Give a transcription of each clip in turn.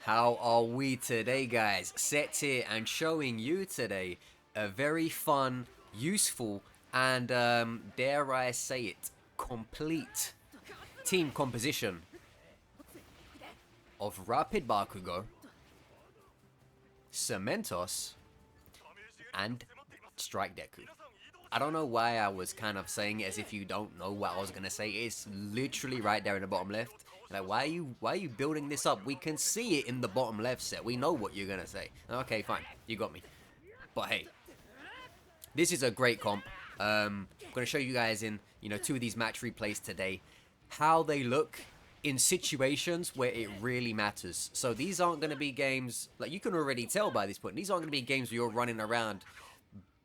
How are we today, guys? Set here and showing you today a very fun, useful, and dare I say it, complete team composition of Rapid Bakugo, Cementoss, and Strike Deku. I don't know why I was kind of saying it as if you don't know what I was gonna say. It's literally right there in the bottom left. Like, why are you building this up? We can see it in the bottom left set. We know what you're gonna say. Okay, fine, you got me. But hey, this is a great comp. I'm gonna show you guys in two of these match replays today how they look in situations where it really matters. So these aren't gonna be games like you can already tell by this point. These aren't gonna be games where you're running around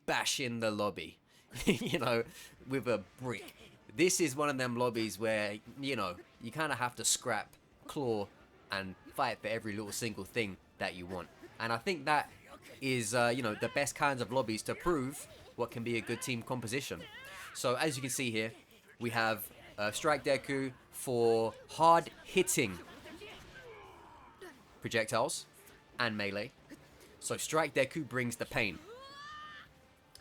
bashing the lobby, with a brick. This is one of them lobbies where, you kind of have to scrap, claw, and fight for every little single thing that you want. And I think that is, the best kinds of lobbies to prove what can be a good team composition. So as you can see here, we have Strike Deku for hard hitting projectiles and melee. So Strike Deku brings the pain.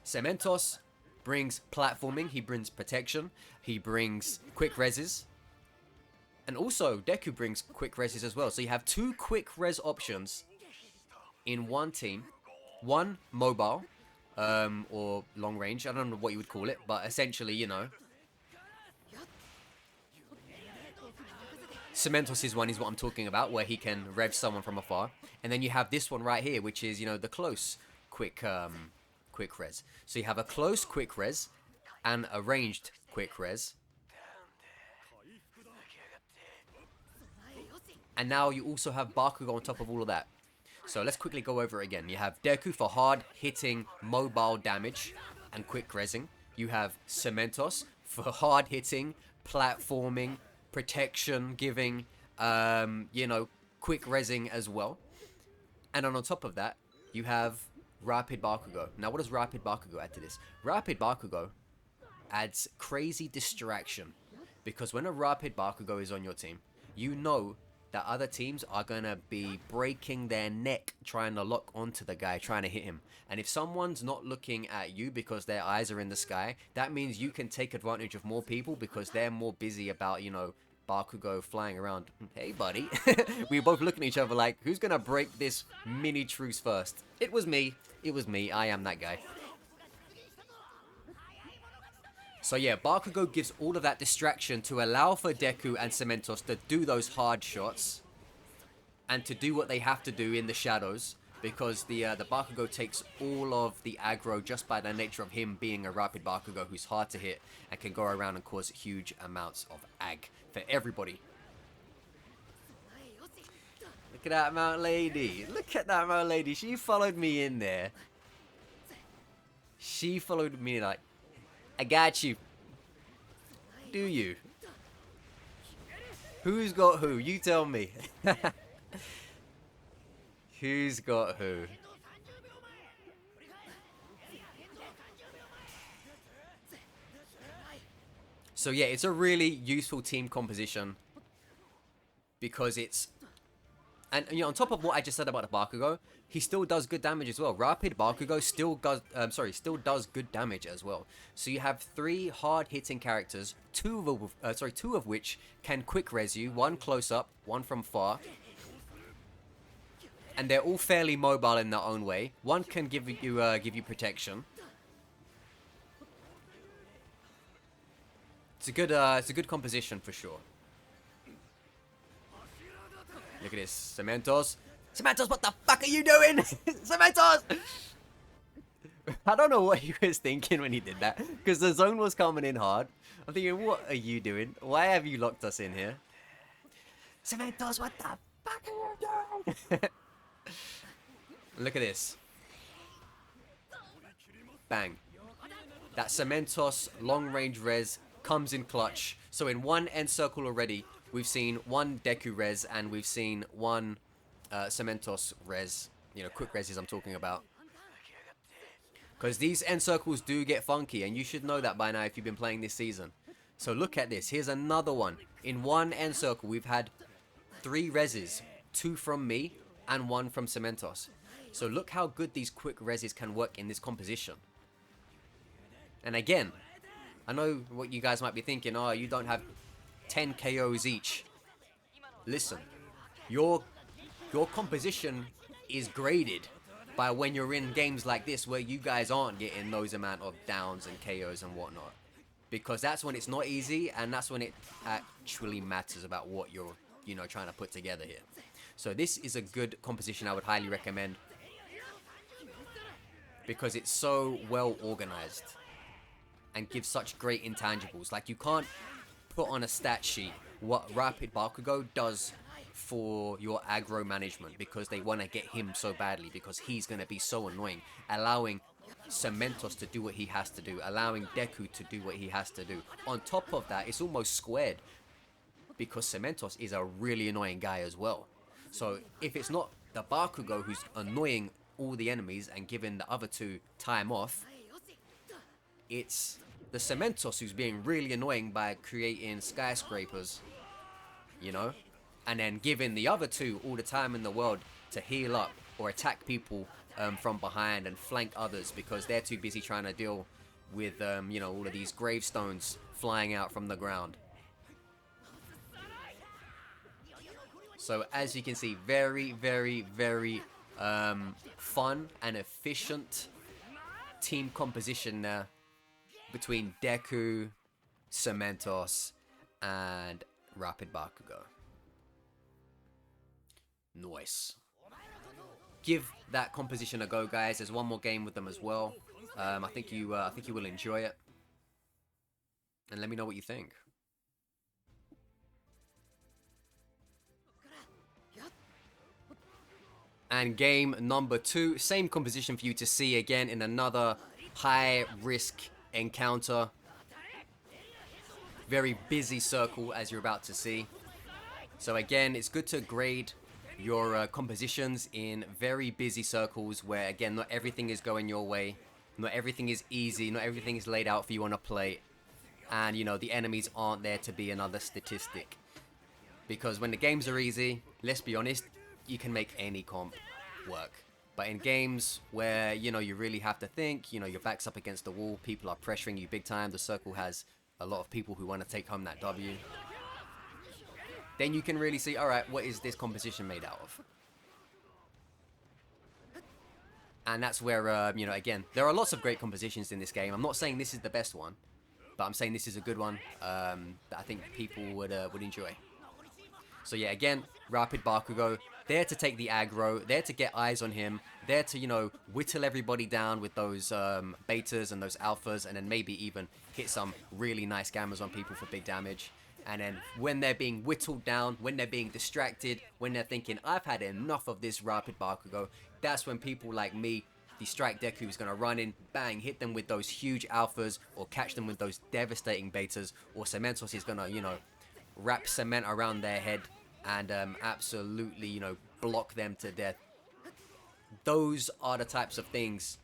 Cementoss brings platforming, he brings protection, he brings quick reses, and also Deku brings quick reses as well. So you have two quick res options in one team, one mobile, or long range, I don't know what you would call it, but essentially, Cementoss' one is what I'm talking about, where he can rev someone from afar, and then you have this one right here, which is, the close quick res. So you have a close quick res and a ranged quick res. And now you also have Bakugo on top of all of that. So let's quickly go over it again. You have Deku for hard hitting mobile damage and quick resing. You have Cementoss for hard hitting, platforming, protection giving, quick resing as well. And then on top of that, you have Rapid Bakugo. Now, what does Rapid Bakugo add to this? Rapid Bakugo adds crazy distraction. Because when a Rapid Bakugo is on your team, you know that other teams are going to be breaking their neck trying to lock onto the guy, trying to hit him. And if someone's not looking at you because their eyes are in the sky, that means you can take advantage of more people because they're more busy about, Bakugo flying around. Hey, buddy. We were both looking at each other like, who's going to break this mini truce first? It was me. It was me. I am that guy. So yeah, Bakugo gives all of that distraction to allow for Deku and Cementoss to do those hard shots and to do what they have to do in the shadows, because the Bakugo takes all of the aggro just by the nature of him being a Rapid Bakugo who's hard to hit and can go around and cause huge amounts of ag for everybody. Look at that Mount Lady. Look at that Mount Lady. She followed me in there. She followed me like, I got you. Do you? Who's got who? You tell me. Who's got who? So yeah, it's a really useful team composition because it's, and on top of what I just said about the Bakugo, he still does good damage as well. Rapid Bakugo still does good damage as well. So you have three hard-hitting characters, two of which can quick res you, one close up, one from far. And they're all fairly mobile in their own way. One can give you protection. It's a good composition for sure. Look at this, Cementoss. Cementoss, what the fuck are you doing? Cementoss! I don't know what he was thinking when he did that, because the zone was coming in hard. I'm thinking, what are you doing? Why have you locked us in here? Cementoss, what the fuck are you doing? Look at this. Bang. That Cementoss long range res comes in clutch. So in one end circle already, we've seen one Deku res and we've seen one Cementoss res. Quick reses I'm talking about. Because these end circles do get funky, and you should know that by now if you've been playing this season. So look at this. Here's another one. In one end circle, we've had 3 reses. 2 from me, and one from Cementoss. So look how good these quick reses can work in this composition. And again, I know what you guys might be thinking, oh, you don't have 10 KOs each. Listen, your composition is graded by when you're in games like this where you guys aren't getting those amount of downs and KOs and whatnot. Because that's when it's not easy, and that's when it actually matters about what you're, you know, trying to put together here. So this is a good composition I would highly recommend, because it's so well organized and gives such great intangibles. Like, you can't put on a stat sheet what Rapid Bakugo does for your aggro management, because they want to get him so badly, because he's going to be so annoying, allowing Cementoss to do what he has to do, allowing Deku to do what he has to do. On top of that, it's almost squared, because Cementoss is a really annoying guy as well. So if it's not the Bakugo who's annoying all the enemies and giving the other two time off, it's the Cementoss who's being really annoying by creating skyscrapers, you know, and then giving the other two all the time in the world to heal up or attack people from behind and flank others, because they're too busy trying to deal with, you know, all of these gravestones flying out from the ground. So as you can see, very, very, very fun and efficient team composition there between Deku, Cementoss, and Rapid Bakugo. Nice. Give that composition a go, guys. There's one more game with them as well. I think you will enjoy it. And let me know what you think. And game number 2, same composition for you to see again in another high risk encounter. Very busy circle, as you're about to see. So again, it's good to grade your compositions in very busy circles where, again, not everything is going your way, not everything is easy, not everything is laid out for you on a plate, and, you know, the enemies aren't there to be another statistic. Because when the games are easy, let's be honest, you can make any comp work. But in games where, you know, you really have to think, you know, your back's up against the wall, people are pressuring you big time, the circle has a lot of people who want to take home that W, then you can really see, alright, what is this composition made out of? And that's where, you know, again, there are lots of great compositions in this game. I'm not saying this is the best one, but I'm saying this is a good one that I think people would enjoy. So yeah, again, Rapid Bakugo, there to take the aggro, there to get eyes on him, there to, you know, whittle everybody down with those betas and those alphas, and then maybe even hit some really nice gammas on people for big damage. And then when they're being whittled down, when they're being distracted, when they're thinking, I've had enough of this Rapid Bakugo, that's when people like me, the Strike Deku, is going to run in, bang, hit them with those huge alphas, or catch them with those devastating betas, or Cementoss is going to, you know, wrap cement around their head and absolutely, you know, block them to death. Those are the types of things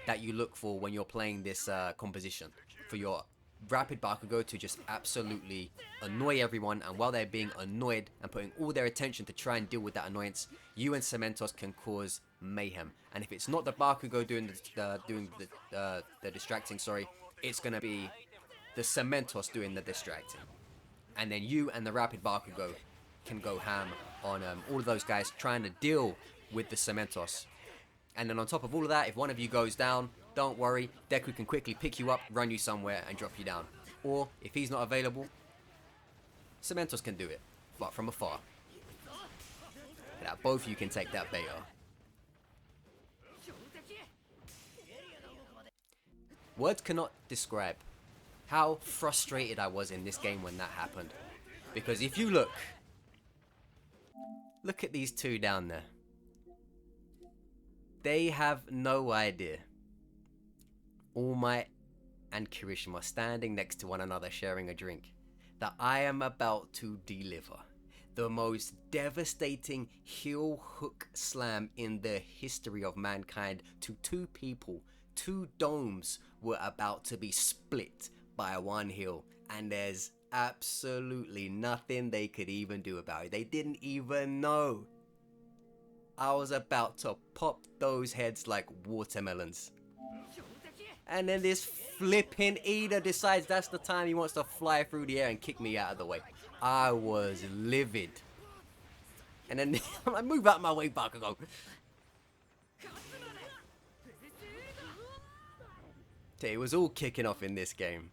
that you look for when you're playing this composition, for your Rapid Bakugo to just absolutely annoy everyone, and while they're being annoyed and putting all their attention to try and deal with that annoyance, you and Cementoss can cause mayhem. And if it's not the Bakugo doing the distracting, sorry, it's gonna be the Cementoss doing the distracting, and then you and the Rapid Bakugo can go ham on all of those guys trying to deal with the Cementoss. And then on top of all of that, if one of you goes down, don't worry, Deku can quickly pick you up, run you somewhere, and drop you down. Or, if he's not available, Cementoss can do it, but from afar. Now, both of you can take that beta. Words cannot describe how frustrated I was in this game when that happened. Because if you look at these two down there. They have no idea. All Might and Kirishima standing next to one another sharing a drink, that I am about to deliver the most devastating heel hook slam in the history of mankind to two people. Two domes were about to be split by one heel, and there's absolutely nothing they could even do about it. They didn't even know I was about to pop those heads like watermelons. And then this flipping Ida decides that's the time he wants to fly through the air and kick me out of the way. I was livid. And then I move out my way, Bakugo. It was all kicking off in this game.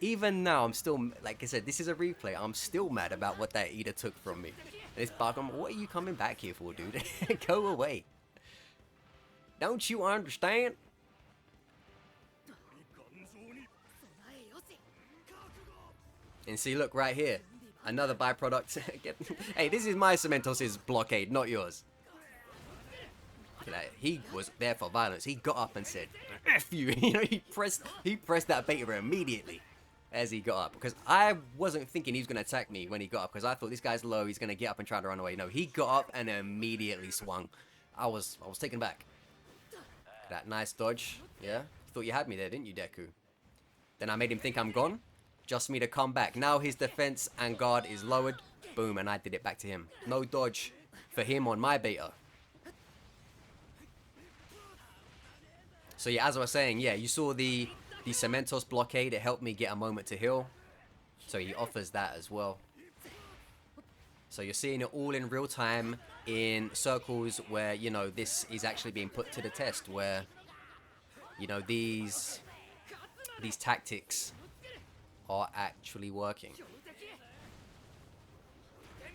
Even now, I'm still, like I said, this is a replay. I'm still mad about what that Ida took from me. And it's Bakugo, what are you coming back here for, dude? Go away. Don't you understand? And see, look right here. Another byproduct. Hey, this is my Cementoss' blockade, not yours. He was there for violence. He got up and said, F you. You know, he pressed that beta immediately as he got up. Because I wasn't thinking he was going to attack me when he got up. Because I thought this guy's low. He's going to get up and try to run away. No, he got up and immediately swung. I was taken back. That nice dodge. Yeah? Thought you had me there, didn't you, Deku? Then I made him think I'm gone. Just for me to come back. Now his defense and guard is lowered. Boom, and I did it back to him. No dodge for him on my beta. So yeah, as I was saying, yeah, you saw the Cementoss blockade. It helped me get a moment to heal. So he offers that as well. So you're seeing it all in real time in circles where, you know, this is actually being put to the test. Where, you know, these tactics are actually working.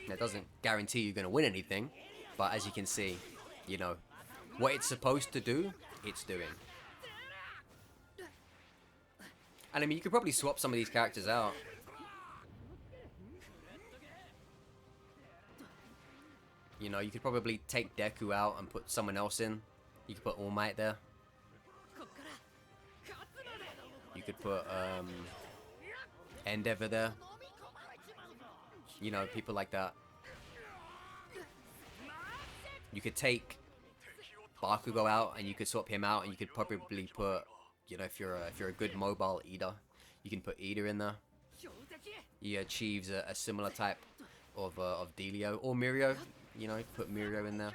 That doesn't guarantee you're going to win anything. But as you can see, you know, what it's supposed to do, it's doing. And I mean, you could probably swap some of these characters out. You know, you could probably take Deku out and put someone else in. You could put All Might there. You could put Endeavor there. You know, people like that. You could take Bakugo out and you could swap him out, and you could probably put, you know, if you're a good mobile Ida, you can put Ida in there. He achieves a similar type of Delio or Mirio. You know, put Mirio in there.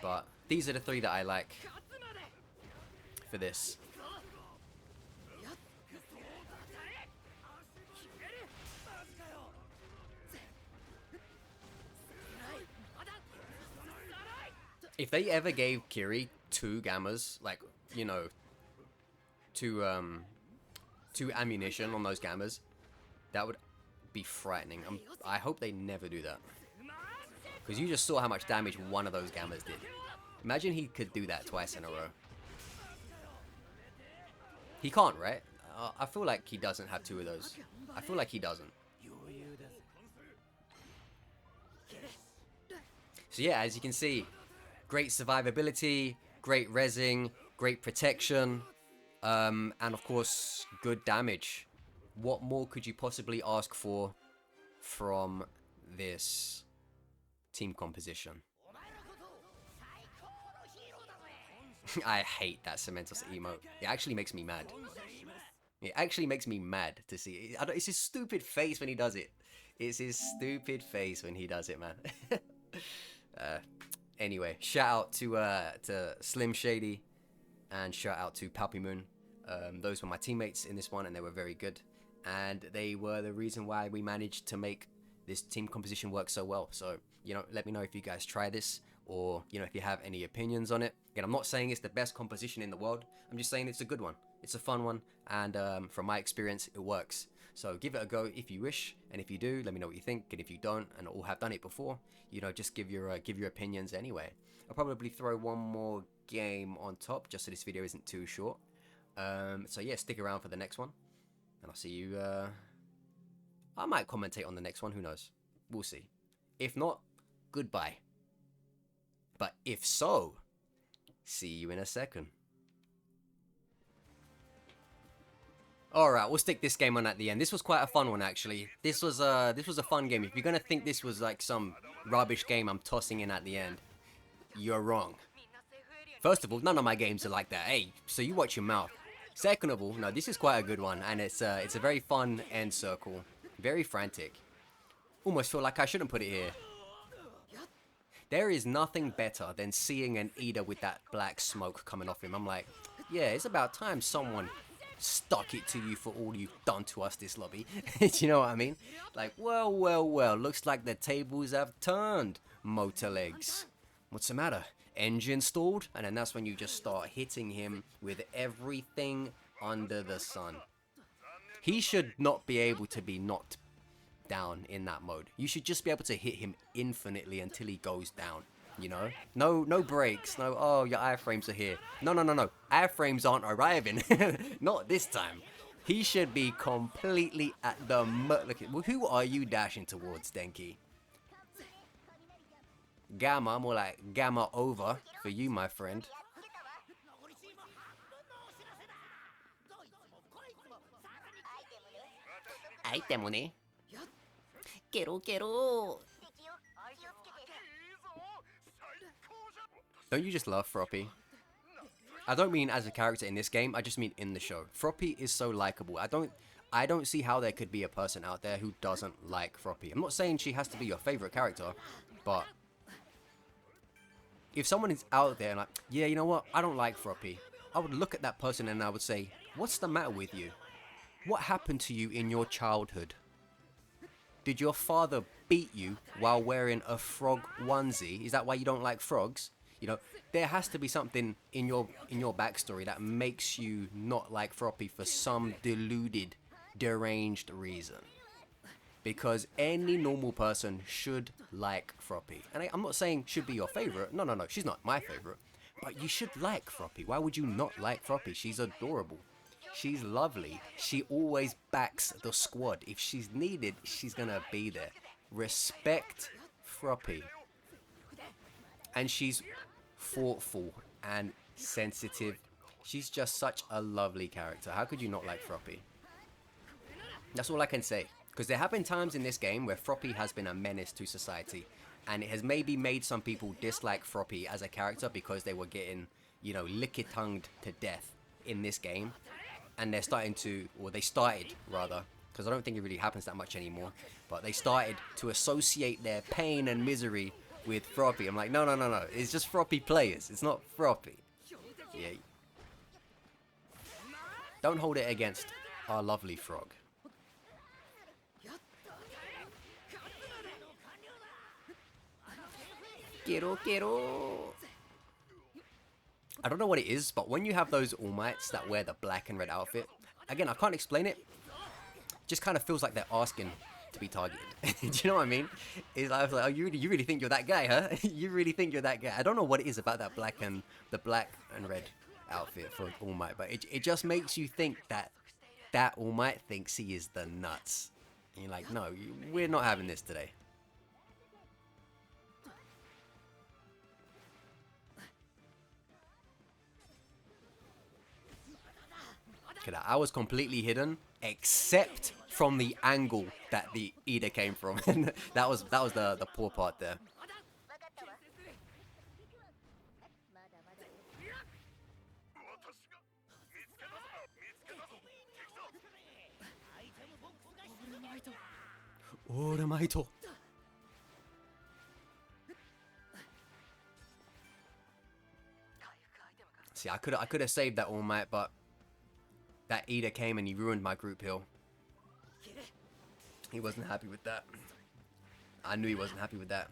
But these are the three that I like for this. If they ever gave Kiri 2 gammas, like, you know, two ammunition on those gammas, that would be frightening. I hope they never do that. Because you just saw how much damage one of those gammas did. Imagine he could do that twice in a row. He can't, right? I feel like he doesn't have 2 of those. I feel like he doesn't. So yeah, as you can see, great survivability, great rezzing, great protection, and of course, good damage. What more could you possibly ask for from this team composition? I hate that Cementoss emote. It actually makes me mad. It actually makes me mad to see it. It's his stupid face when he does it. It's his stupid face when he does it, man. Anyway, shout out to Slim Shady and shout out to Palpy Moon. Those were my teammates in this one, and they were very good. And they were the reason why we managed to make this team composition work so well. So, you know, let me know if you guys try this, or, you know, if you have any opinions on it. Again, I'm not saying it's the best composition in the world. I'm just saying it's a good one. It's a fun one, and from my experience, it works. So give it a go if you wish, and if you do, let me know what you think. And if you don't, and all have done it before, you know, just give your opinions anyway. I'll probably throw one more game on top, just so this video isn't too short. So yeah, stick around for the next one, and I'll see you. I might commentate on the next one. Who knows? We'll see. If not, goodbye. But if so, see you in a second. Alright, we'll stick this game on at the end. This was quite a fun one, actually. This was a fun game. If you're gonna think this was like some rubbish game I'm tossing in at the end, you're wrong. First of all, none of my games are like that. Hey, so you watch your mouth. Second of all, no, this is quite a good one, and it's a very fun end circle. Very frantic. Almost feel like I shouldn't put it here. There is nothing better than seeing an Ida with that black smoke coming off him. I'm like, yeah, it's about time someone stuck it to you for all you've done to us this lobby. Do you know what I mean? Like, well, well, well, looks like the tables have turned, motor legs. What's the matter? Engine stalled? And then that's when you just start hitting him with everything under the sun. He should not be able to be knocked down in that mode. You should just be able to hit him infinitely until he goes down. You know, no breaks, no, oh, your iframes are here. No. Iframes aren't arriving. Not this time. He should be completely at the look. Who are you dashing towards, Denki? Gamma, more like gamma over for you, my friend. Item ne. Kero. Don't you just love Froppy? I don't mean as a character in this game, I just mean in the show. Froppy is so likable. I don't see how there could be a person out there who doesn't like Froppy. I'm not saying she has to be your favorite character, but if someone is out there and like, yeah, you know what, I don't like Froppy, I would look at that person and I would say, what's the matter with you? What happened to you in your childhood? Did your father beat you while wearing a frog onesie? Is that why you don't like frogs? You know, there has to be something in your backstory that makes you not like Froppy for some deluded, deranged reason. Because any normal person should like Froppy. And I'm not saying should be your favorite. No, she's not my favorite. But you should like Froppy. Why would you not like Froppy? She's adorable. She's lovely. She always backs the squad. If she's needed, she's gonna be there. Respect Froppy. And she's thoughtful and sensitive. She's just such a lovely character. How could you not like Froppy? That's all I can say. Because there have been times in this game where Froppy has been a menace to society. And it has maybe made some people dislike Froppy as a character because they were getting, you know, licky-tongued to death in this game. And they're starting to, or they started rather, because I don't think it really happens that much anymore, but they started to associate their pain and misery with Froppy. I'm like, no, it's just Froppy players, it's not Froppy. Yeah. Don't hold it against our lovely frog. Quiero. I don't know what it is, but when you have those All Mights that wear the black and red outfit, again, I can't explain it. Just kind of feels like they're asking to be targeted. Do you know what I mean? It's like, oh, you really think you're that guy, huh? You really think you're that guy? I don't know what it is about that black and red outfit for All Might, but it just makes you think that All Might thinks he is the nuts. And you're like, no, we're not having this today. I was completely hidden, except from the angle that the Ida came from. that was the poor part there. Oramaito. See, I could have saved that All Might, but that Ida came and he ruined my group heal. He wasn't happy with that. I knew he wasn't happy with that.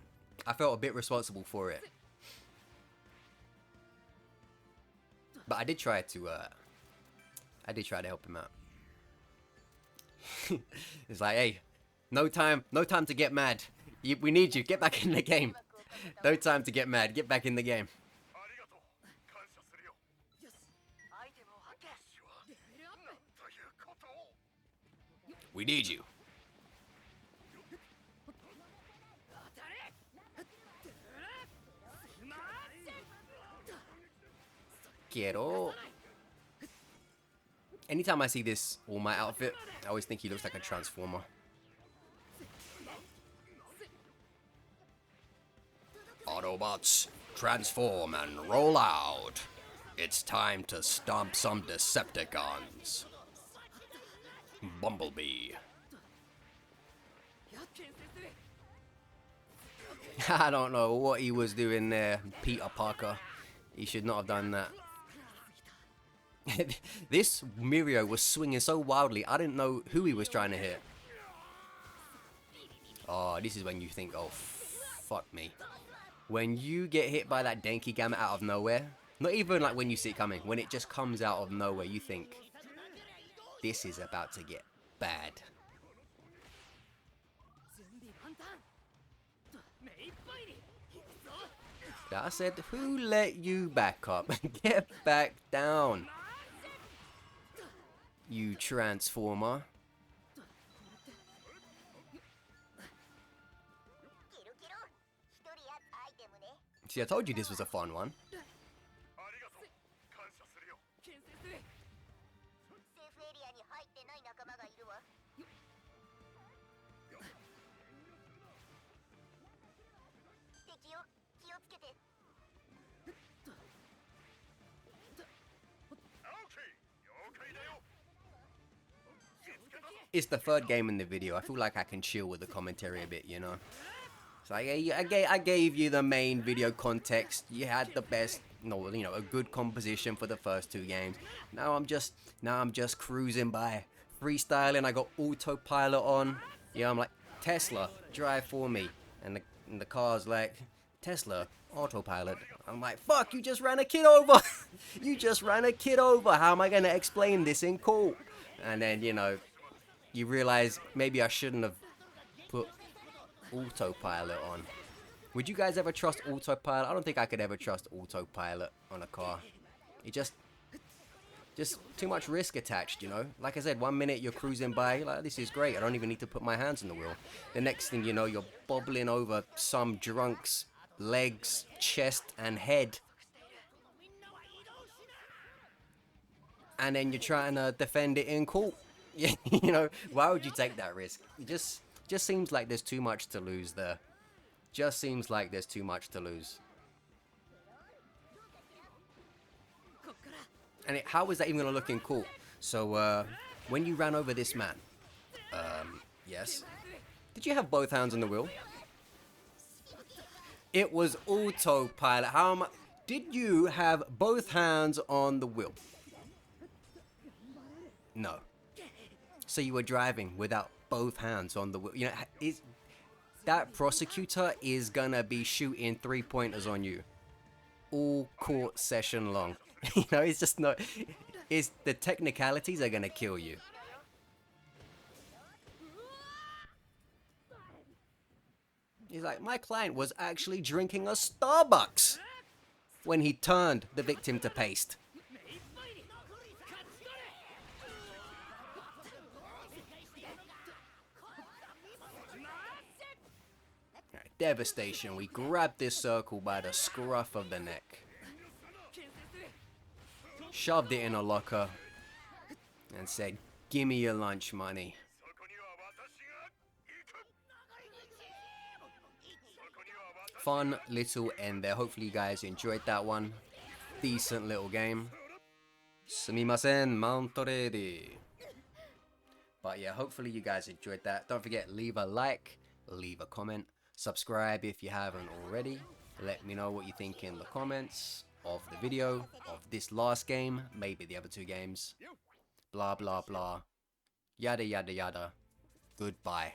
I felt a bit responsible for it. But I did try to help him out. It's like, hey, no time to get mad. We need you. Get back in the game. No time to get mad. Get back in the game. We need you. Quiero. Anytime I see this All Might outfit, I always think he looks like a transformer. Autobots, transform and roll out. It's time to stomp some Decepticons. Bumblebee. I don't know what he was doing there, Peter Parker. He should not have done that. This Mirio was swinging so wildly, I didn't know who he was trying to hit. Oh, this is when you think, oh, fuck me. When you get hit by that Denki Gamma out of nowhere, not even like when you see it coming, when it just comes out of nowhere, you think, this is about to get bad. I said, who let you back up? Get back down, you transformer. See, I told you this was a fun one. It's the third game in the video. I feel like I can chill with the commentary a bit, you know. So I gave you the main video context. You had the best, a good composition for the first two games. Now I'm just cruising by, freestyling. I got autopilot on. Yeah, I'm like, Tesla, drive for me, and the car's like, Tesla, autopilot. I'm like, fuck, you just ran a kid over. You just ran a kid over. How am I gonna explain this in court? And then you realize maybe I shouldn't have put autopilot on. Would you guys ever trust autopilot? I don't think I could ever trust autopilot on a car. It just too much risk attached, you know. Like I said, 1 minute you're cruising by, you're like, this is great, I don't even need to put my hands on the wheel. The next thing you know, you're bobbling over some drunk's legs, chest and head, and then you're trying to defend it in court. Why would you take that risk? It just seems like there's too much to lose there. Just seems like there's too much to lose. And how is that even gonna look in court? So when you ran over this man, yes, did you have both hands on the wheel? It was autopilot. Did you have both hands on the wheel? No. So you were driving without both hands on the wheel. That prosecutor is gonna be shooting 3-pointers on you all court session long. It's just not. It's the technicalities are gonna kill you. He's like, my client was actually drinking a Starbucks when he turned the victim to paste. Devastation. We grabbed this circle by the scruff of the neck, shoved it in a locker, and said, give me your lunch money. Fun little end there. Hopefully you guys enjoyed that one. Decent little game. Sumimasen, Mount ready. But yeah, hopefully you guys enjoyed that. Don't forget, leave a like, leave a comment. Subscribe if you haven't already. Let me know what you think in the comments of the video, of this last game, maybe the other two games. Blah, blah, blah. Yada, yada, yada. Goodbye.